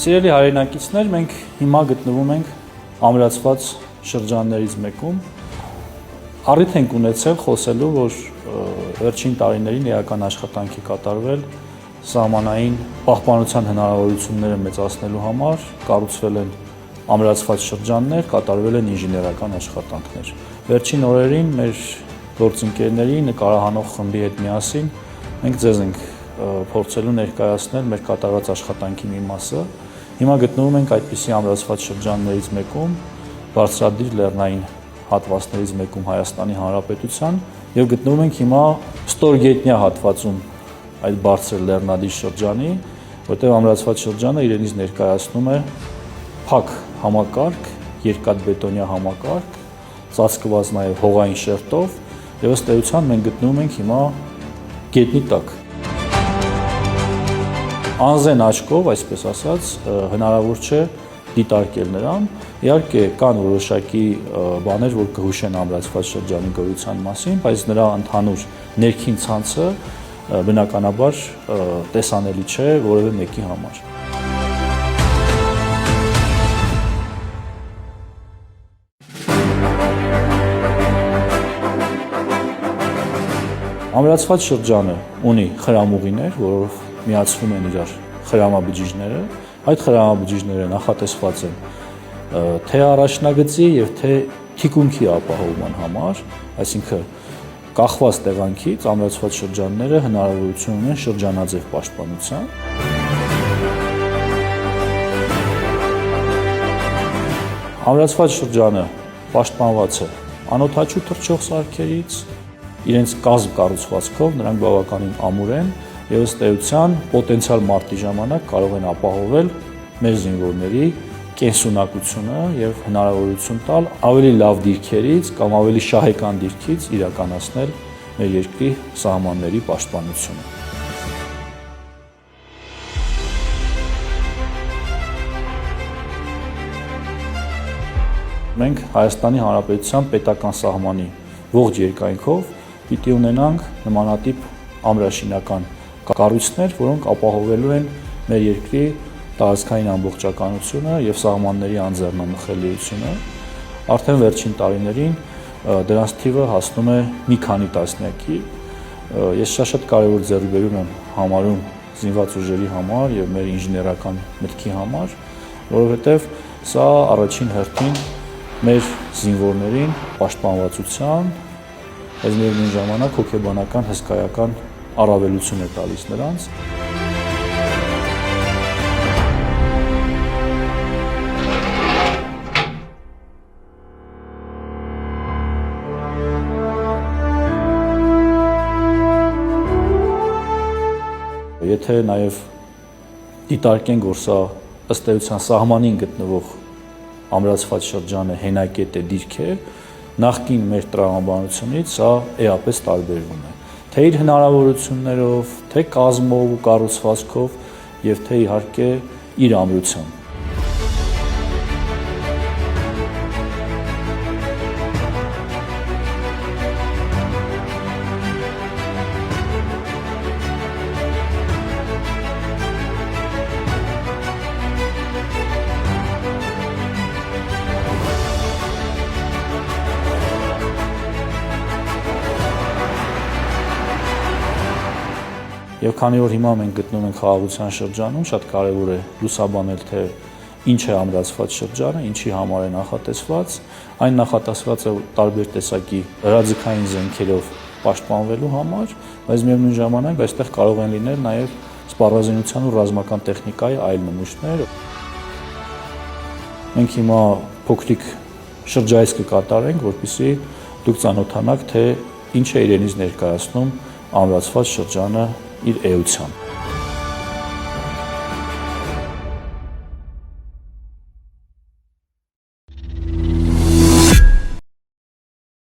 Սիրելի հայրենակիցներ, մենք հիմա գտնվում ենք ամրացված շրջաններից մեկում։ Առիթ ենք ունեցել խոսելու, որ վերջին տարիներին էական աշխատանքի կատարվել սահմանային պահպանության հնարավորությունները մեծացնելու համար, կառուցվել են ամրացված շրջաններ, կատարվել են ինժեներական աշխատանքներ։ Վերջին օրերին մեր գործընկերների նկարահանող խմբի հետ միասին մենք ձեզ ենք փորձելու ներկայացնել մեր կատարած աշխատանքի մի մասը։ Հիմա գտնվում ենք այդպիսի ամրացված շրջաններից մեկում, բարձրադիր լեռնային հատվածներից մեկում Հայաստանի Հանրապետության եւ գտնվում ենք հիմա ստորգետնյա հատվածում այդ բարձր լեռնադիր շրջանի, որտեղ ամրացված շրջանը իրենից ներկայացնում է փակ համակարգ, երկաթբետոնյա համակարգ, ծածկված նաեւ հողային շերտով եւ ըստ էության մենք գտնվում ենք հիմա գետնի տակ։ Անզեն աչքով, այսպես ասած, հնարավոր չէ դիտարկել նրան։ Իհարկե կան որոշակի բաներ, որ կհուշեն ամրացված շրջանի գոյության մասին, բայց նրա ընդհանուր ներքին ցանցը բնականաբար տեսանելի չէ որևէ մեկի համար։ Ամրացված շրջանը ունի խրամուղիներ, որով միացվում են իրար խրամաբջիջները, այդ խրամաբջիջները նախատեսված են թե առաջնագծի եւ թե թիկունքի ապահովման համար, այսինքն կախված տեղանքից ամրացված շրջանները հնարավորություն ունեն շրջանաձև պաշտպանության։ Ամրացված շրջանը պաշտպանված է անօդաչու թռչող սարքերից, իրենց կազմ կառուցվածքով նրանք բավականին ամուր են եւ ըստ էության պոտենցիալ մարտի ժամանակ կարող են ապահովել մեր զինվորների կենսունակությունը եւ հնարավորություն տալ ավելի լավ դիրքերից կամ ավելի շահեկան դիրքից իրականացնել մեր երկրի սահմանների պաշտպանությունը։ Մենք Հայաստանի Հանրապետության պետական սահմանի ողջ երկայնքով պիտի ունենանք նմանատիպ ամրաշինական կառույցներ, որոնք ապահովելու են մեր երկրի տարածքային ամբողջականությունը եւ սահմանների անձեռնամխելիությունը։ Արդեն վերջին տարիներին դրանց թիվը հասնում է մի քանի տասնյակի։ Ես շատ կարևոր ձեռքբերում եմ համարում զինված ուժերի համար եւ մեր ինժեներական մտքի համար, որովհետեւ սա առաջին հերթին մեր զինվորներին պաշտպանվածության, բայց միևնույն ժամանակ հոգեբանական հսկայական առավելություն է տալիս նրանց։ Եթե նաև դիտարկենք, որ սա ըստ էության սահմանին գտնվող ամրացված շրջանը հենակետ է, դիրք է, նախկին մեր տրամաբանությունից սա էապես տարբերվում է։ Թե իր հնարավորություններով, թե կազմով ու կառուցվածքով եւ թե իհարկե իր ամրությամբ։ Եվ քանի որ հիմա մենք գտնվում ենք խաղաղության շրջանում, շատ կարևոր է լուսաբանել, թե ինչ է ամրացված շրջանը, ինչի համար է նախատեսված։ Այն նախատեսված է տարբեր տեսակի հրաձգային զենքերով պաշտպանվելու համար, բայց միևնույն ժամանակ այստեղ կարող են լինել նաև սպառազինության ու ռազմական տեխնիկայի այլ նմուշներ։ Մենք հիմա փոքրիկ շրջայց կկատարենք, որպեսզի դուք ծանոթանաք, թե ինչ է իրենից ներկայացնում ամրացված շրջանը իր էությամբ։